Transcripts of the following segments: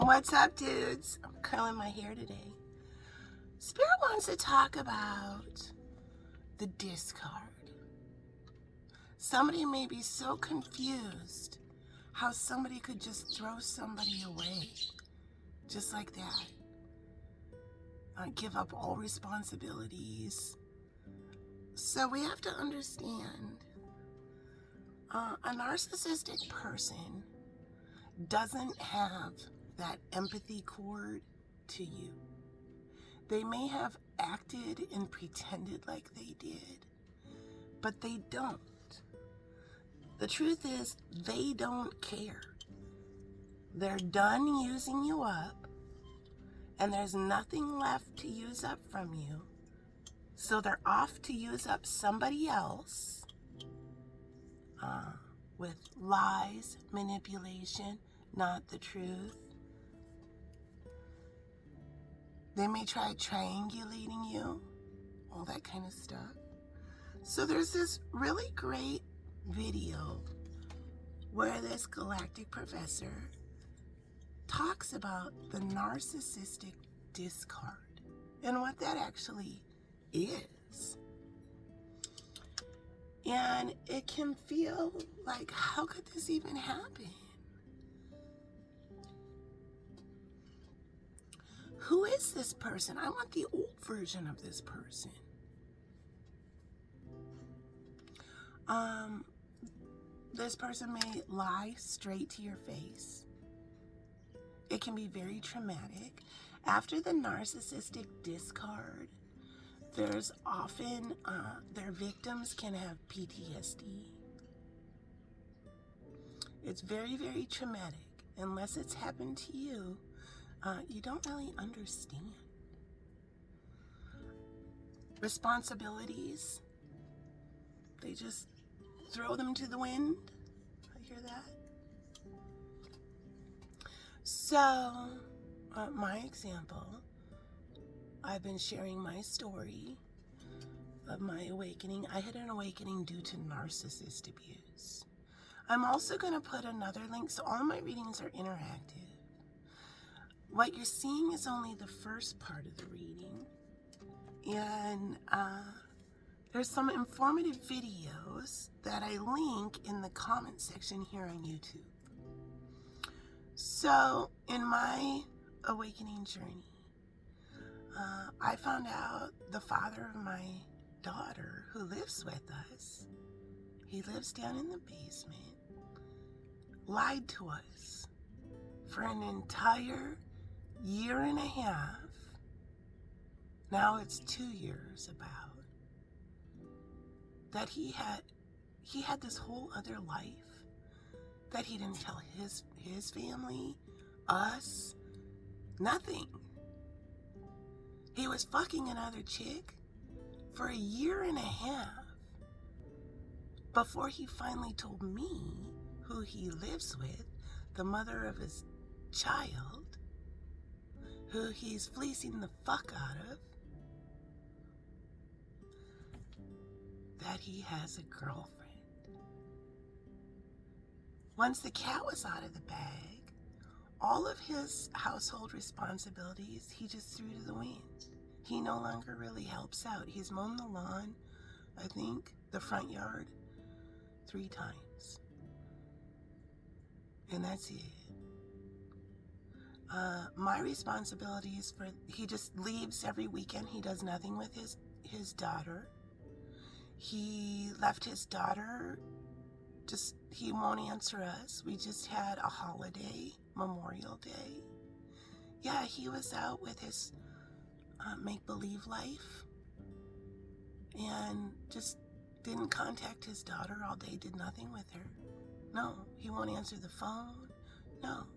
What's up, dudes? I'm curling my hair today. Spirit wants to talk about the discard. Somebody may be so confused how somebody could just throw somebody away just like that. Give up all responsibilities. So we have to understand a narcissistic person doesn't have that empathy cord to you. They may have acted and pretended like they did, but they don't. The truth is, they don't care. They're done using you up, and there's nothing left to use up from you. So they're off to use up somebody else with lies, manipulation, not the truth. They may try triangulating you, all that kind of stuff. So there's this really great video where this galactic professor talks about the narcissistic discard and what that actually is. And it can feel like, how could this even happen? Who is this person? I want the old version of this person. This person may lie straight to your face. It can be very traumatic. After the narcissistic discard, there's often, their victims can have PTSD. It's very, very traumatic. Unless it's happened to you, you don't really understand. Responsibilities, they just throw them to the wind. I hear that. So, my example, I've been sharing my story of my awakening. I had an awakening due to narcissist abuse. I'm also going to put another link, so all my readings are interactive. What you're seeing is only the first part of the reading. And there's some informative videos that I link in the comment section here on YouTube. So, in my awakening journey, I found out the father of my daughter who lives with us, he lives down in the basement, lied to us for an entire year and a half. Now it's 2 years about. That he had this whole other life that he didn't tell his family, us, nothing. He was fucking another chick for a year and a half before he finally told me who he lives with, the mother of his child, who he's fleecing the fuck out of, that he has a girlfriend. Once the cat was out of the bag, all of his household responsibilities he just threw to the wind. He no longer really helps out. He's mown the lawn, I think, the front yard 3 times. And that's it. My responsibilities he just leaves every weekend. He does nothing with his daughter. He left his daughter, he won't answer us. We just had a holiday, Memorial Day. Yeah, he was out with his make-believe life and just didn't contact his daughter all day, did nothing with her. No, he won't answer the phone. No.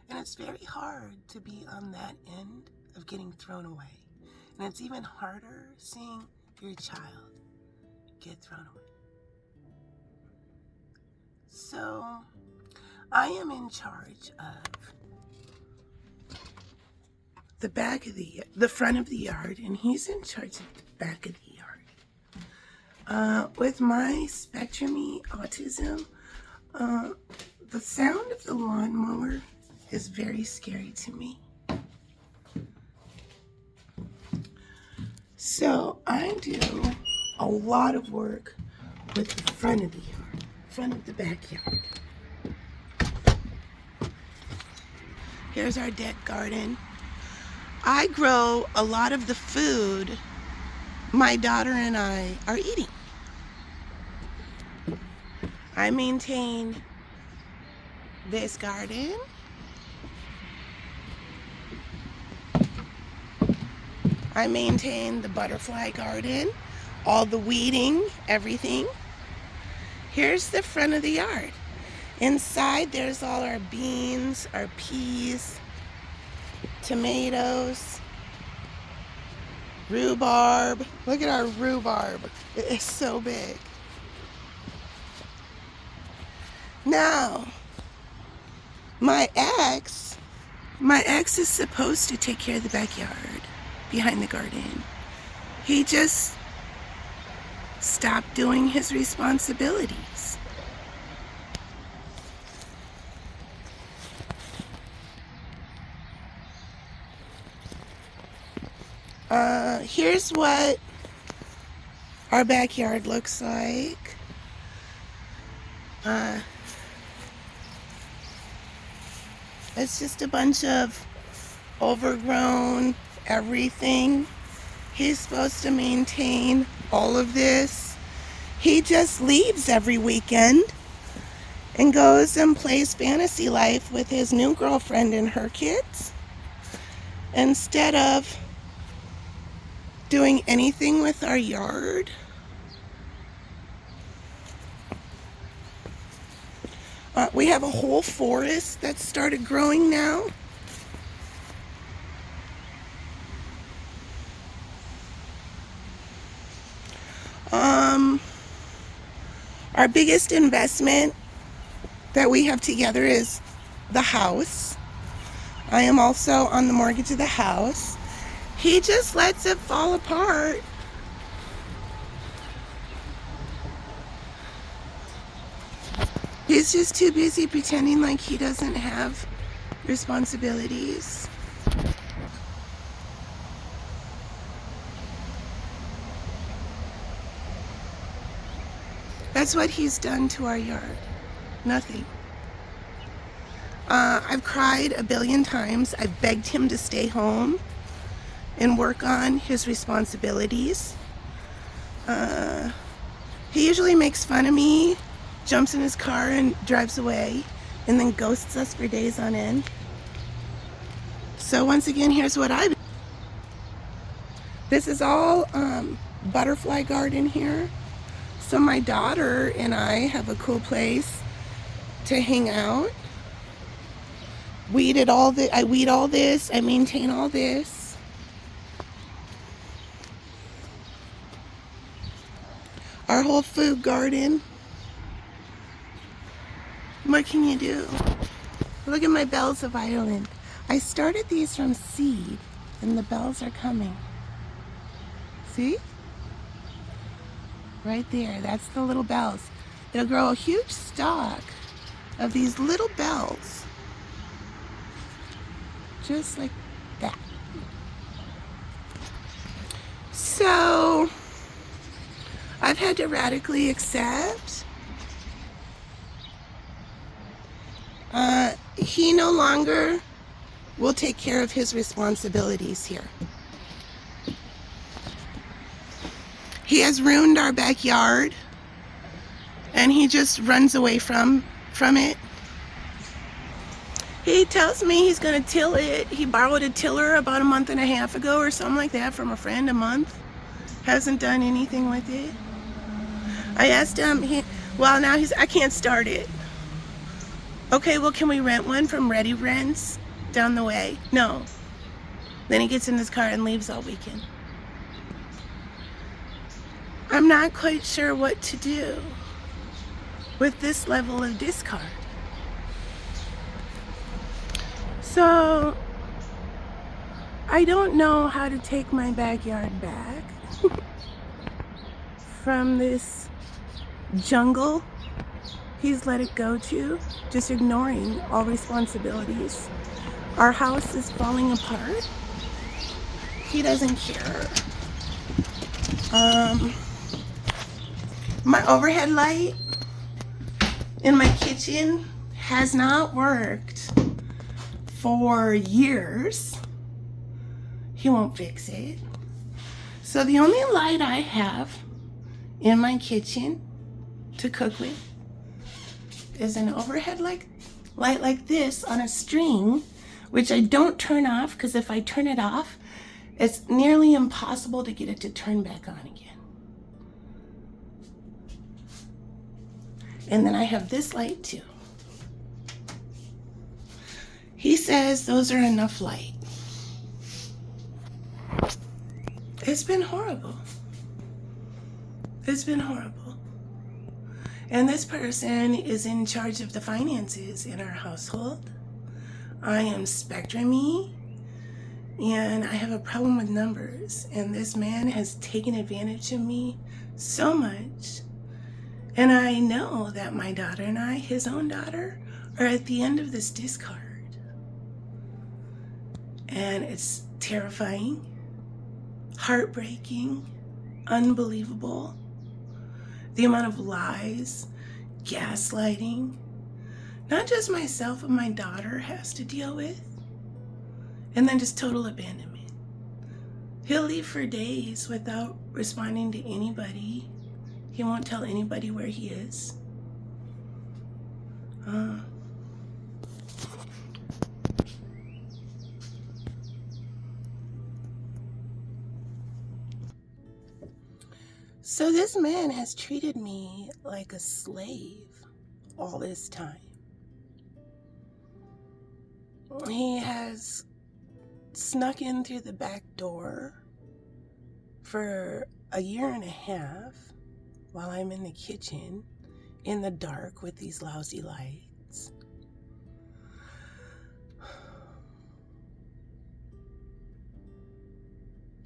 And it's very hard to be on that end of getting thrown away. And it's even harder seeing your child get thrown away. So, I am in charge of the front of the yard, and he's in charge of the back of the yard. With my spectrum-y autism, the sound of the lawnmower is very scary to me. So I do a lot of work with the front of the yard, front of the backyard. Here's our deck garden. I grow a lot of the food my daughter and I are eating. I maintain this garden. I maintain the butterfly garden, all the weeding, everything. Here's the front of the yard. Inside there's all our beans, our peas, tomatoes, rhubarb. Look at our rhubarb. It is so big. Now, my ex is supposed to take care of the backyard behind the garden. He just stopped doing his responsibilities. Here's what our backyard looks like. It's just a bunch of overgrown everything. He's supposed to maintain all of this. He just leaves every weekend and goes and plays fantasy life with his new girlfriend and her kids, instead of doing anything with our yard. We have a whole forest that started growing now. Our biggest investment that we have together is the house. I am also on the mortgage of the house. He just lets it fall apart. He's just too busy pretending like he doesn't have responsibilities. That's what he's done to our yard. Nothing. I've cried a billion times. I've begged him to stay home and work on his responsibilities. He usually makes fun of me, jumps in his car and drives away, and then ghosts us for days on end. So once again, here's what I do. This is all butterfly garden here. So my daughter and I have a cool place to hang out. I weed all this, I maintain all this. Our whole food garden. What can you do? Look at my bells of Ireland. I started these from seed, and the bells are coming. See? Right there, that's the little bells. It'll grow a huge stalk of these little bells. Just like that. So, I've had to radically accept he no longer will take care of his responsibilities here. He has ruined our backyard, and he just runs away from it. He tells me he's gonna till it. He borrowed a tiller about a month and a half ago or something like that from a friend, a month. Hasn't done anything with it. I asked him, I can't start it. Okay, well, can we rent one from Ready Rents down the way? No. Then he gets in his car and leaves all weekend. I'm not quite sure what to do with this level of discard. So, I don't know how to take my backyard back from this jungle he's let it go to, just ignoring all responsibilities. Our house is falling apart. He doesn't care. My overhead light in my kitchen has not worked for years. He won't fix it. So the only light I have in my kitchen to cook with is an overhead light like this on a string, which I don't turn off because if I turn it off, it's nearly impossible to get it to turn back on again. And then I have this light too. He says those are enough light. It's been horrible. It's been horrible. And this person is in charge of the finances in our household. I am spectrum-y, and I have a problem with numbers. And this man has taken advantage of me so much. And I know that my daughter and I, his own daughter, are at the end of this discard. And it's terrifying, heartbreaking, unbelievable. The amount of lies, gaslighting, not just myself but my daughter has to deal with. And then just total abandonment. He'll leave for days without responding to anybody. He won't tell anybody where he is. So this man has treated me like a slave all this time. He has snuck in through the back door for a year and a half while I'm in the kitchen in the dark with these lousy lights.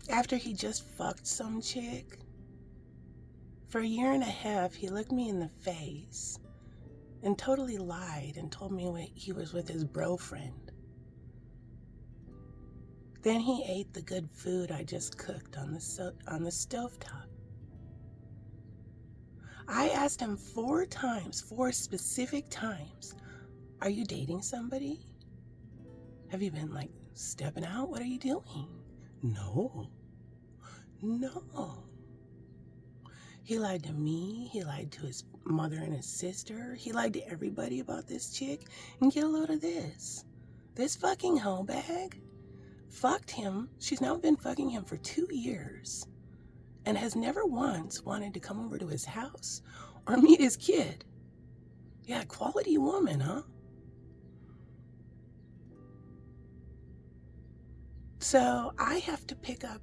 After he just fucked some chick, for a year and a half, he looked me in the face and totally lied and told me he was with his bro friend. Then he ate the good food I just cooked on the stovetop. I asked him 4 specific times, are you dating somebody? Have you been stepping out? What are you doing? No. He lied to me. He lied to his mother and his sister. He lied to everybody about this chick. And get a load of this. This fucking hoe bag fucked him. She's now been fucking him for 2 years and has never once wanted to come over to his house or meet his kid. Yeah, quality woman, huh? So I have to pick up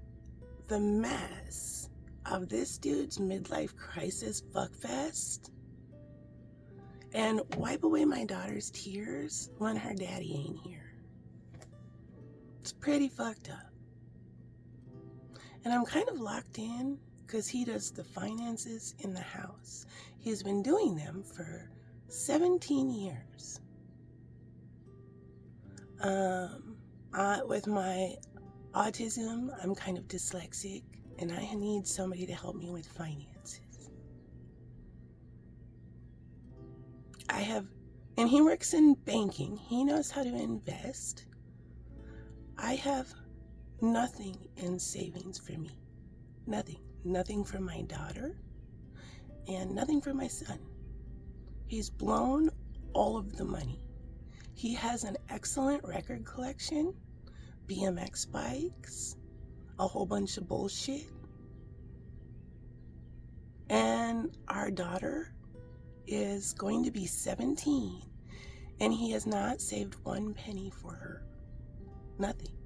the mess of this dude's midlife crisis fuckfest and wipe away my daughter's tears when her daddy ain't here. It's pretty fucked up. And I'm kind of locked in because he does the finances in the house. He's been doing them for 17 years. With my autism, I'm kind of dyslexic, and I need somebody to help me with finances. And he works in banking. He knows how to invest. I have nothing in savings for me. Nothing for my daughter, and nothing for my son. He's blown all of the money. He has an excellent record collection, BMX bikes, a whole bunch of bullshit. And our daughter is going to be 17, and he has not saved 1 penny for her. Nothing.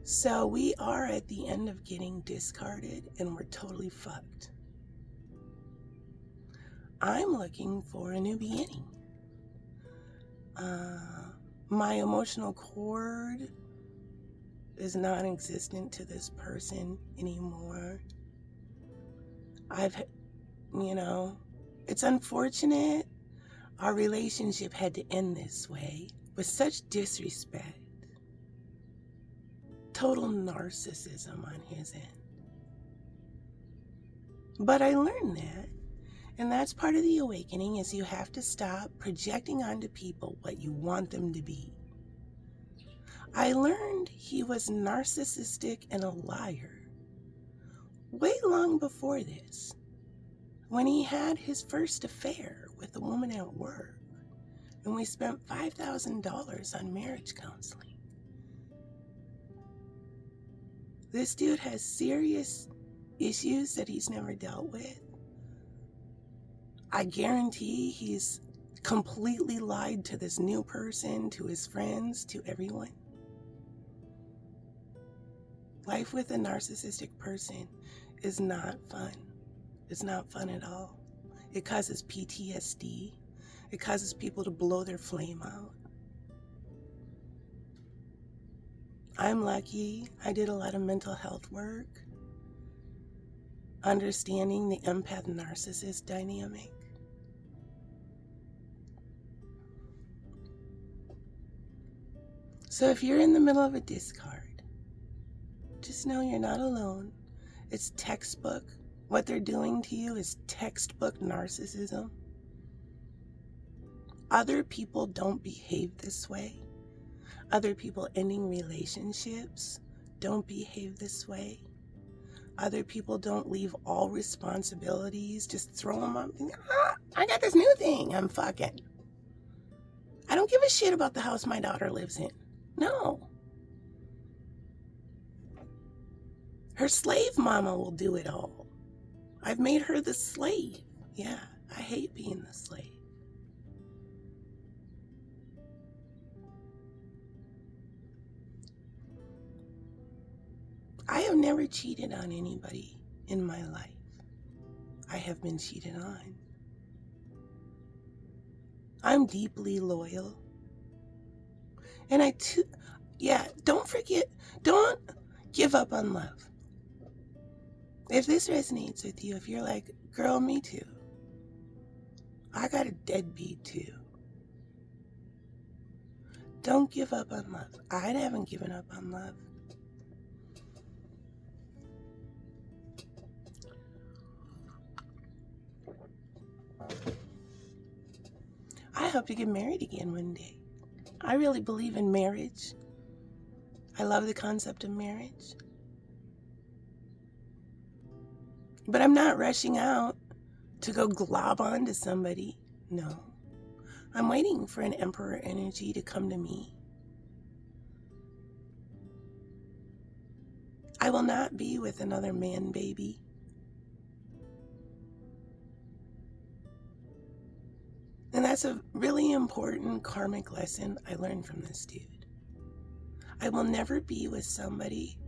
So we are at the end of getting discarded, and we're totally fucked. I'm looking for a new beginning. My emotional cord is non-existent to this person anymore. you know, it's unfortunate our relationship had to end this way with such disrespect. Total narcissism on his end. But I learned that, and that's part of the awakening, is you have to stop projecting onto people what you want them to be. I learned he was narcissistic and a liar way long before this, when he had his first affair with a woman at work, and we spent $5,000 on marriage counseling. This dude has serious issues that he's never dealt with. I guarantee he's completely lied to this new person, to his friends, to everyone. Life with a narcissistic person is not fun. It's not fun at all. It causes PTSD. It causes people to blow their flame out. I'm lucky. I did a lot of mental health work, understanding the empath narcissist dynamic. So if you're in the middle of a discard, just know you're not alone. It's textbook. What they're doing to you is textbook narcissism. Other people don't behave this way. Other people ending relationships don't behave this way. Other people don't leave all responsibilities, just throw them up. I got this new thing I'm fucking. I don't give a shit about the house my daughter lives in. No. Her slave mama will do it all. I've made her the slave. Yeah, I hate being the slave. I have never cheated on anybody in my life. I have been cheated on. I'm deeply loyal. And don't forget, don't give up on love. If this resonates with you, if you're like, girl, me too. I got a deadbeat too. Don't give up on love. I haven't given up on love. I hope to get married again one day. I really believe in marriage. I love the concept of marriage. But I'm not rushing out to go glob onto somebody. No. I'm waiting for an emperor energy to come to me. I will not be with another man baby. And that's a really important karmic lesson I learned from this dude. I will never be with somebody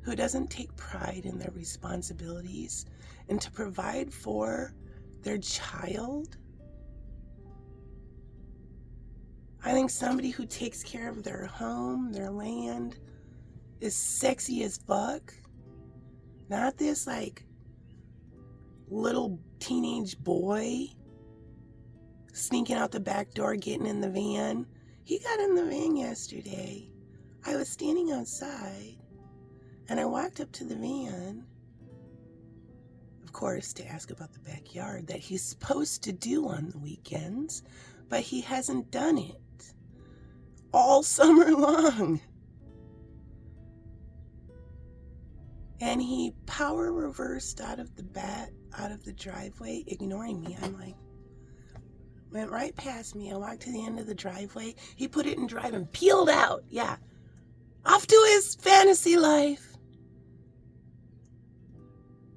who doesn't take pride in their responsibilities and to provide for their child. I think somebody who takes care of their home, their land, is sexy as fuck. Not this like little teenage boy sneaking out the back door, getting in the van. He got in the van yesterday. I was standing outside and I walked up to the van, of course, to ask about the backyard that he's supposed to do on the weekends, but he hasn't done it all summer long. And he power reversed out of the driveway, ignoring me. I'm like, went right past me. I walked to the end of the driveway. He put it in drive and peeled out. Yeah. Off to his fantasy life.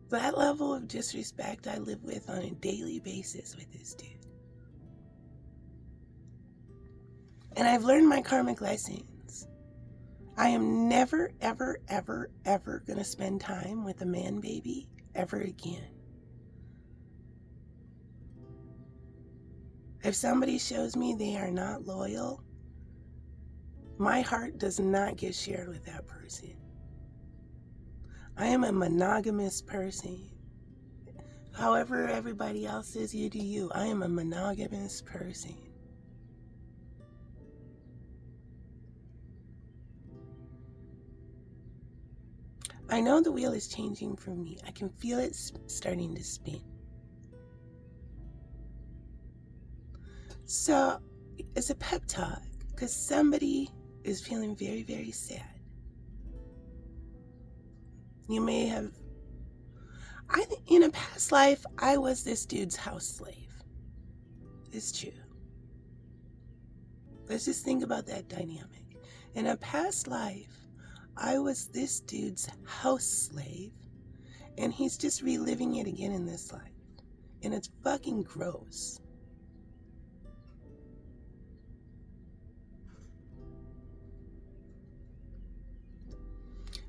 That level of disrespect I live with on a daily basis with this dude. And I've learned my karmic lessons. I am never, ever, ever, ever going to spend time with a man baby ever again. If somebody shows me they are not loyal, my heart does not get shared with that person. I am a monogamous person. However everybody else says you do you. I am a monogamous person. I know the wheel is changing for me. I can feel it starting to spin. So it's a pep talk because somebody is feeling very, very sad. You may have, in a past life, I was this dude's house slave. It's true. Let's just think about that dynamic. In a past life, I was this dude's house slave, and he's just reliving it again in this life. And it's fucking gross.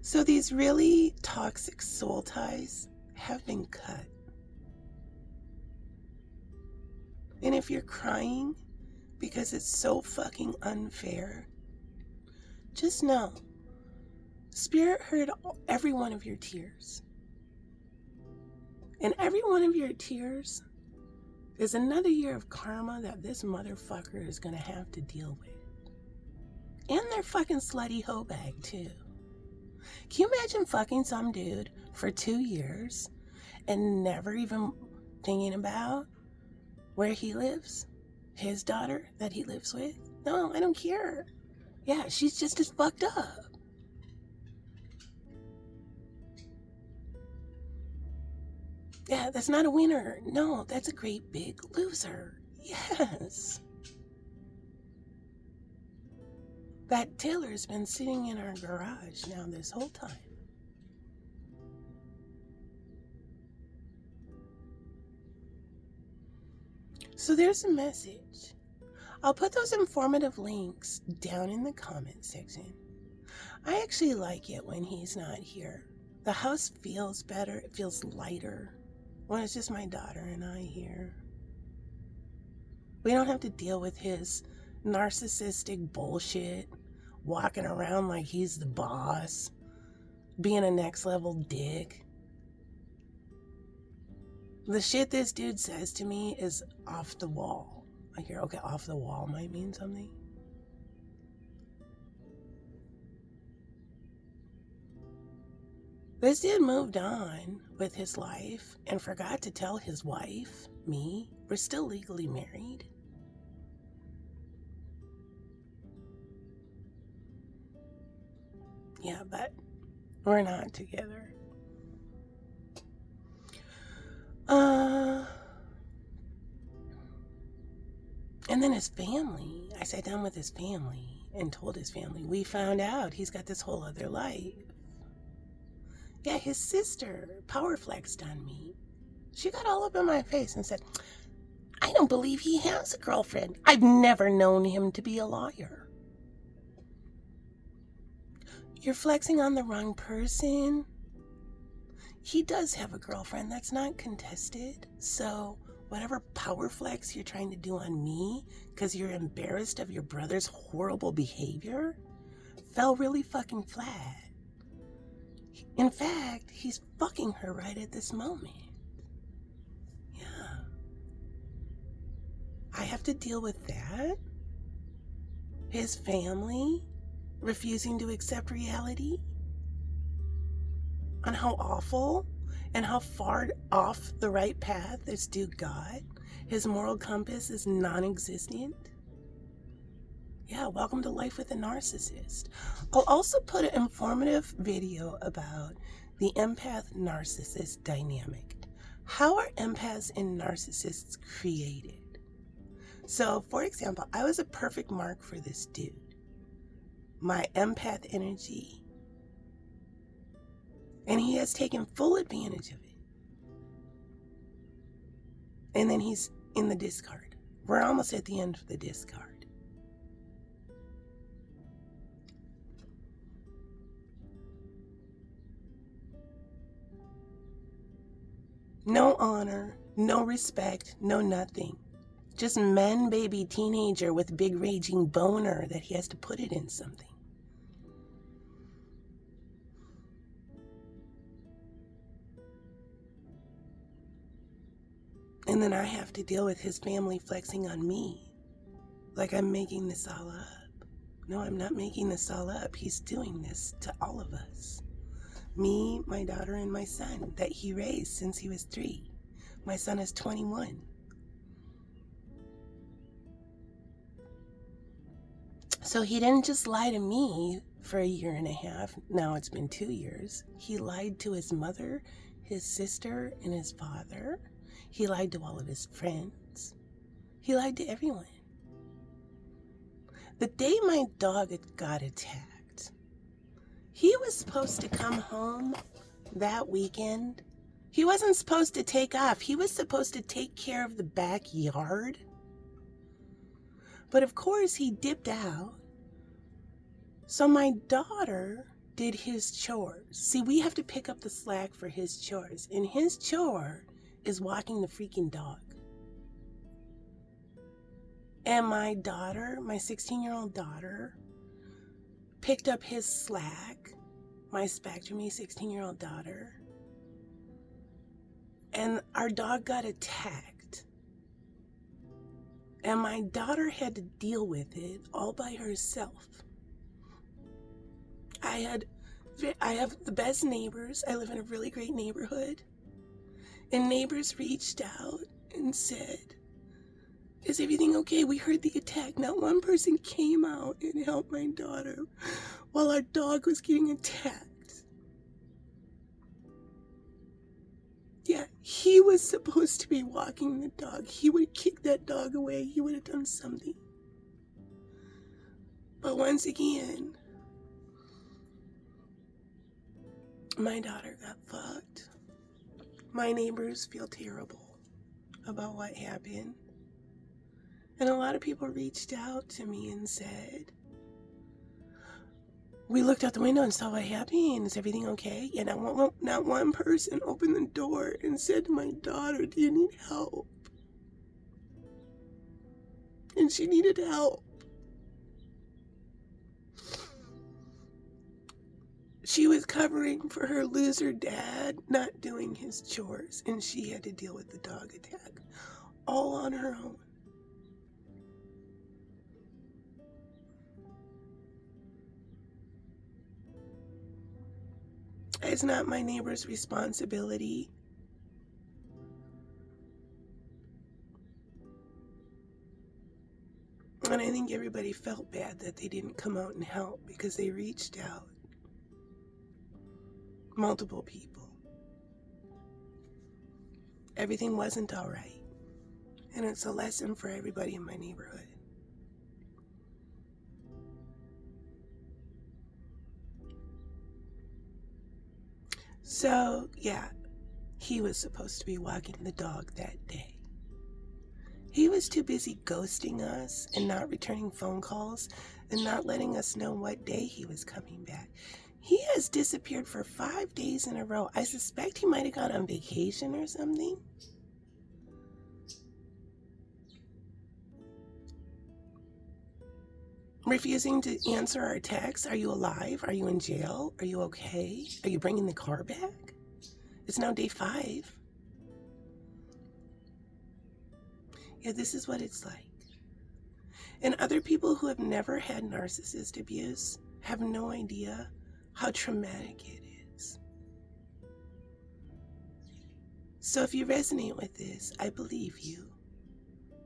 So these really toxic soul ties have been cut. And if you're crying because it's so fucking unfair, just know, Spirit heard every one of your tears. And every one of your tears is another year of karma that this motherfucker is going to have to deal with. And their fucking slutty hoe bag, too. Can you imagine fucking some dude for 2 years and never even thinking about where he lives? His daughter that he lives with? No, I don't care. Yeah, she's just as fucked up. Yeah, that's not a winner. No, that's a great big loser. Yes. That Taylor's been sitting in our garage now this whole time. So there's a message. I'll put those informative links down in the comment section. I actually like it when he's not here. The house feels better. It feels lighter when it's just my daughter and I here. We don't have to deal with his narcissistic bullshit, walking around like he's the boss, being a next level dick. The shit this dude says to me is off the wall. I hear, okay, off the wall might mean something. This dude moved on with his life and forgot to tell his wife, me, we're still legally married. Yeah, but we're not together. And then his family, I sat down with his family and told his family, we found out he's got this whole other life. Yeah, his sister power flexed on me. She got all up in my face and said, I don't believe he has a girlfriend. I've never known him to be a liar. You're flexing on the wrong person. He does have a girlfriend. That's not contested. So whatever power flex you're trying to do on me because you're embarrassed of your brother's horrible behavior fell really fucking flat. In fact, he's fucking her right at this moment. Yeah. I have to deal with that. His family refusing to accept reality on how awful and how far off the right path this dude got. His moral compass is non-existent. Yeah, welcome to life with a narcissist. I'll also put an informative video about the empath-narcissist dynamic. How are empaths and narcissists created? So, for example, I was a perfect mark for this dude. My empath energy. And he has taken full advantage of it. And then he's in the discard. We're almost at the end of the discard. No honor, no respect, no nothing. Just man baby teenager with big raging boner that he has to put it in something. And then I have to deal with his family flexing on me. Like I'm making this all up. No, I'm not making this all up. He's doing this to all of us. Me, my daughter, and my son that he raised since he was 3. My son is 21. So he didn't just lie to me for 1.5 years. Now it's been 2 years. He lied to his mother, his sister, and his father. He lied to all of his friends. He lied to everyone. The day my dog got attacked, he was supposed to come home that weekend. He wasn't supposed to take off. He was supposed to take care of the backyard. But of course he dipped out. So my daughter did his chores. See, we have to pick up the slack for his chores. And his chore is walking the freaking dog. And my daughter, my 16-year-old daughter, picked up his slack, my spectrumy 16-year-old daughter. And our dog got attacked. And my daughter had to deal with it all by herself. I have the best neighbors. I live in a really great neighborhood. And neighbors reached out and said, "Is everything okay? We heard the attack." Not one person came out and helped my daughter while our dog was getting attacked. Yeah, he was supposed to be walking the dog. He would have kicked that dog away. He would have done something. But once again, my daughter got fucked. My neighbors feel terrible about what happened. And a lot of people reached out to me and said, "We looked out the window and saw what happened. Is everything okay?" And not one person opened the door and said to my daughter, "Do you need help?" And she needed help. She was covering for her loser dad not doing his chores, and she had to deal with the dog attack all on her own. It's not my neighbor's responsibility. And I think everybody felt bad that they didn't come out and help because they reached out. Multiple people. Everything wasn't all right. And it's a lesson for everybody in my neighborhood. So, yeah, he was supposed to be walking the dog that day. He was too busy ghosting us and not returning phone calls and not letting us know what day he was coming back. He has disappeared for 5 days in a row. I suspect he might have gone on vacation or something. Refusing to answer our texts. Are you alive? Are you in jail? Are you okay? Are you bringing the car back? It's now day 5. Yeah, this is what it's like. And other people who have never had narcissist abuse have no idea how traumatic it is. So if you resonate with this, I believe you.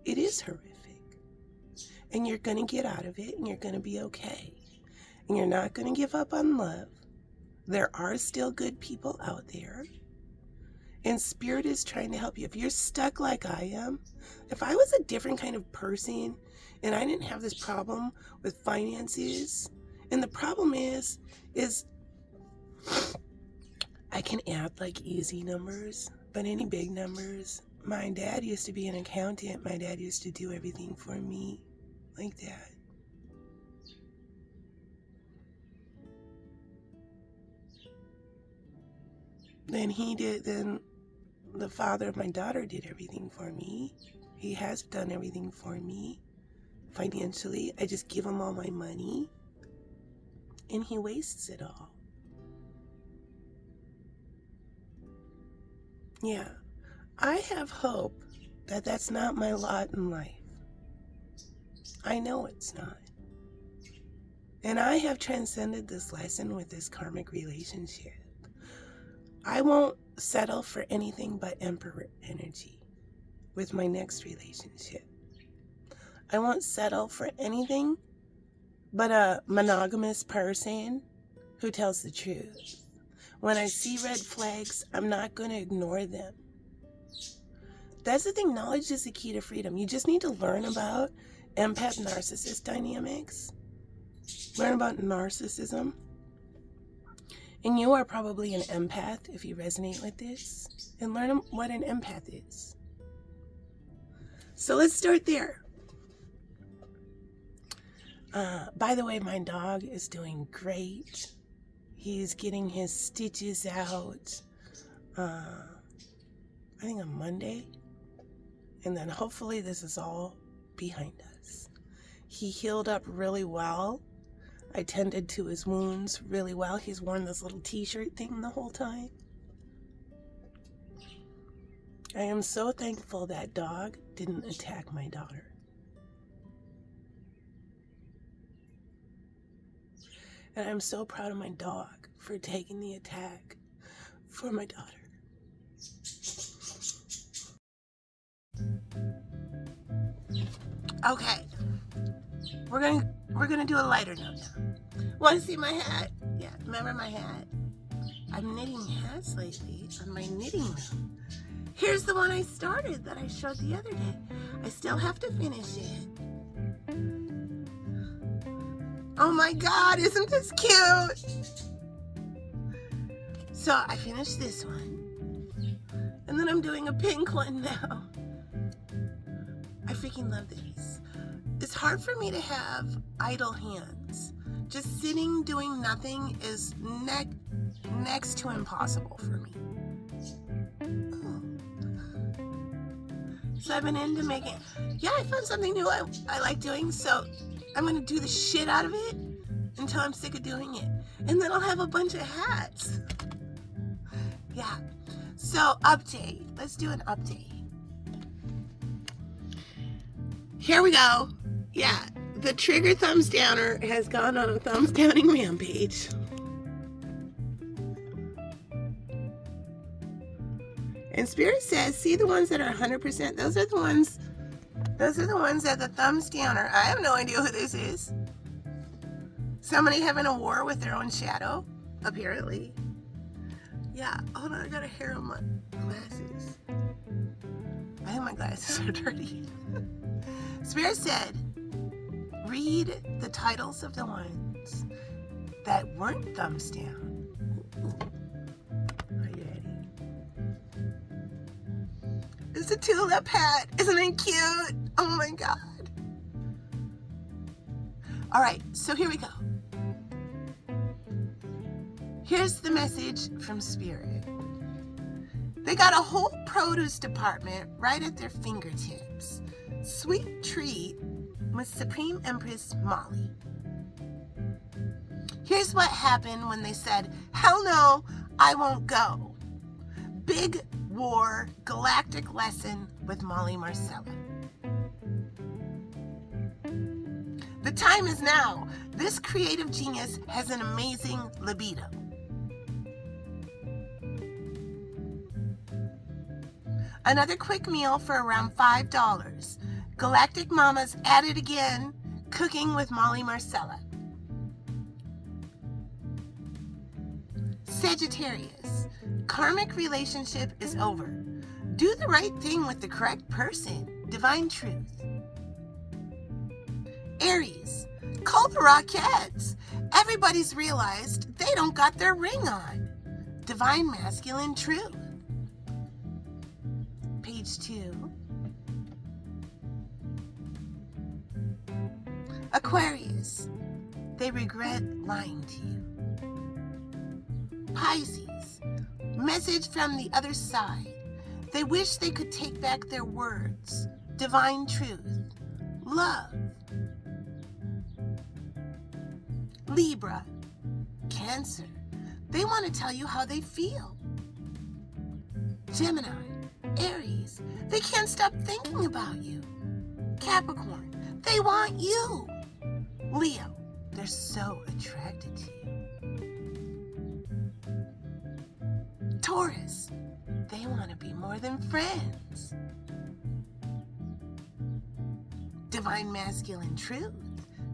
It is horrific. And you're going to get out of it, and you're going to be okay. And you're not going to give up on love. There are still good people out there. And Spirit is trying to help you. If you're stuck like I am, if I was a different kind of person, and I didn't have this problem with finances, and the problem is I can add like easy numbers, but any big numbers, my dad used to be an accountant. My dad used to do everything for me like that. Then the father of my daughter did everything for me. He has done everything for me financially. I just give him all my money, and he wastes it all. Yeah, I have hope that that's not my lot in life. I know it's not. And I have transcended this lesson with this karmic relationship. I won't settle for anything but Emperor energy with my next relationship. I won't settle for anything but a monogamous person who tells the truth. When I see red flags, I'm not going to ignore them. That's the thing. Knowledge is the key to freedom. You just need to learn about empath narcissist dynamics. Learn about narcissism. And you are probably an empath if you resonate with this. And learn what an empath is. So let's start there. By the way, my dog is doing great. He's getting his stitches out, I think on Monday. And then hopefully this is all behind us. He healed up really well. I tended to his wounds really well. He's worn this little t-shirt thing the whole time. I am so thankful that dog didn't attack my daughter. And I'm so proud of my dog for taking the attack for my daughter. Okay. We're gonna do a lighter note now. Want to see my hat? Yeah, remember my hat? I'm knitting hats lately on my knitting room. Here's the one I started that I showed the other day. I still have to finish it. Oh my God, isn't this cute? So I finished this one. And then I'm doing a pink one now. I freaking love these. It's hard for me to have idle hands. Just sitting doing nothing is next to impossible for me. So I've been into making, I found something new I like doing, so I'm going to do the shit out of it until I'm sick of doing it. And then I'll have a bunch of hats. Yeah. So update. Let's do an update. Here we go. Yeah. The trigger thumbs downer has gone on a thumbs downing rampage. And Spirit says, see the ones that are 100%. Those are the ones that the thumbs downer. I have no idea who this is. Somebody having a war with their own shadow, apparently. Yeah, hold on, I got a hair on my glasses. I think my glasses are dirty. Spirit said, read the titles of the ones that weren't thumbs down. Ooh. Are you ready? It's a tulip hat. Isn't it cute? Oh my God. All right, so here we go. Here's the message from Spirit. They got a whole produce department right at their fingertips. Sweet treat with Supreme Empress Molly. Here's what happened when they said, hell no, I won't go. Big war galactic lesson with Molly Marcella. The time is now. This creative genius has an amazing libido. Another quick meal for around $5. Galactic Mamas at it again, cooking with Molly Marcella. Sagittarius, karmic relationship is over. Do the right thing with the correct person. Divine truth. Aries, call the Rockettes. Everybody's realized they don't got their ring on. Divine masculine truth. Page 2. Aquarius, they regret lying to you. Pisces, message from the other side. They wish they could take back their words. Divine truth. Love. Libra, Cancer, they want to tell you how they feel. Gemini, Aries, They can't stop thinking about you. Capricorn, they want you. Leo, they're so attracted to you. Taurus, they want to be more than friends. Divine Masculine Truth,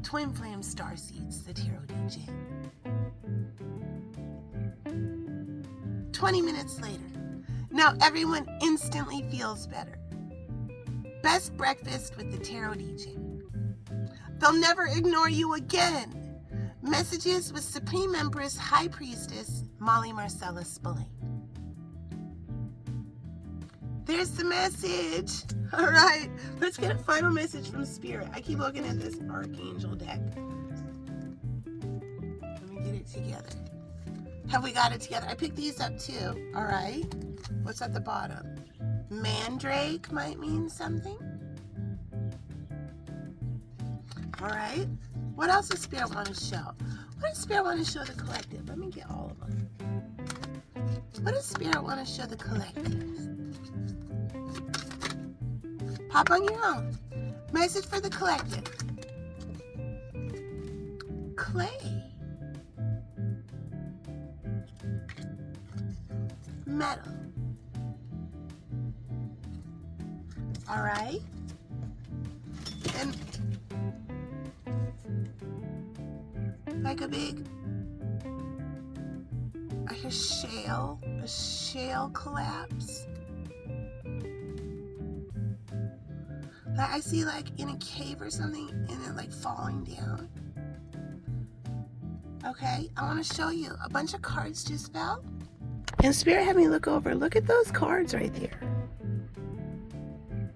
Twin Flame Starseeds, the Tarot DJ. 20 minutes later, now everyone instantly feels better. Best breakfast with the Tarot DJ. They'll never ignore you again. Messages with Supreme Empress High Priestess Molly Marcella Spillane. There's the message. All right, let's get a final message from Spirit. I keep looking at this Archangel deck. Let me get it together. Have we got it together? I picked these up too. All right. What's at the bottom? Mandrake might mean something. All right. What else does Spirit want to show? What does Spirit want to show the collective? Let me get all of them. What does Spirit want to show the collective? Pop on your own. Message for the collective. Clay. Metal. All right. And like a shale collapse. That I see like in a cave or something and it like falling down. Okay, I want to show you. A bunch of cards just fell. And Spirit had me look over. Look at those cards right there.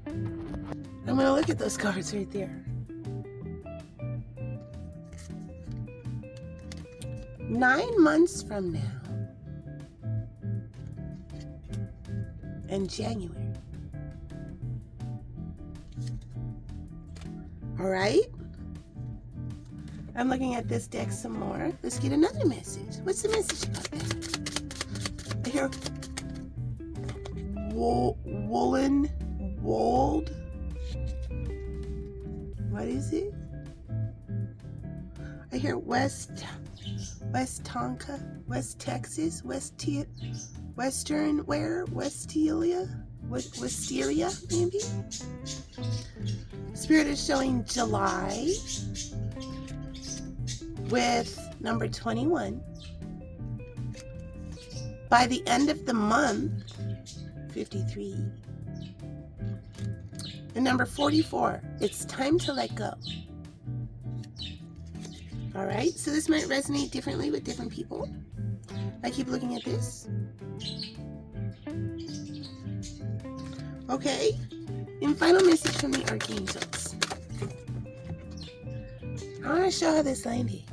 I'm going to look at those cards right there. 9 months from now, in January. All right? I'm looking at this deck some more. Let's get another message. What's the message about that? I hear woolen wold. What is it? I hear West Tonka, West Texas, Western where? Wisteria, maybe? Spirit is showing July with number 21. By the end of the month, 53. And number 44, it's time to let go. All right, so this might resonate differently with different people. I keep looking at this. Okay, and final message from the Archangels. I want to show how this landed.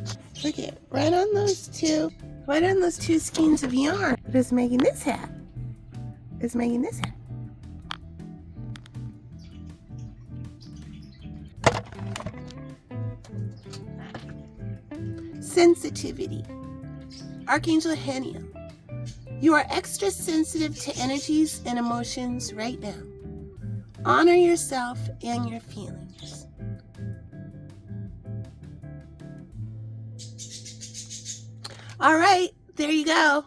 Look at right on those two skeins of yarn. It is making this hat. It's making this hat. Sensitivity. Archangel Heniel, you are extra sensitive to energies and emotions right now. Honor yourself and your feelings. All right, there you go.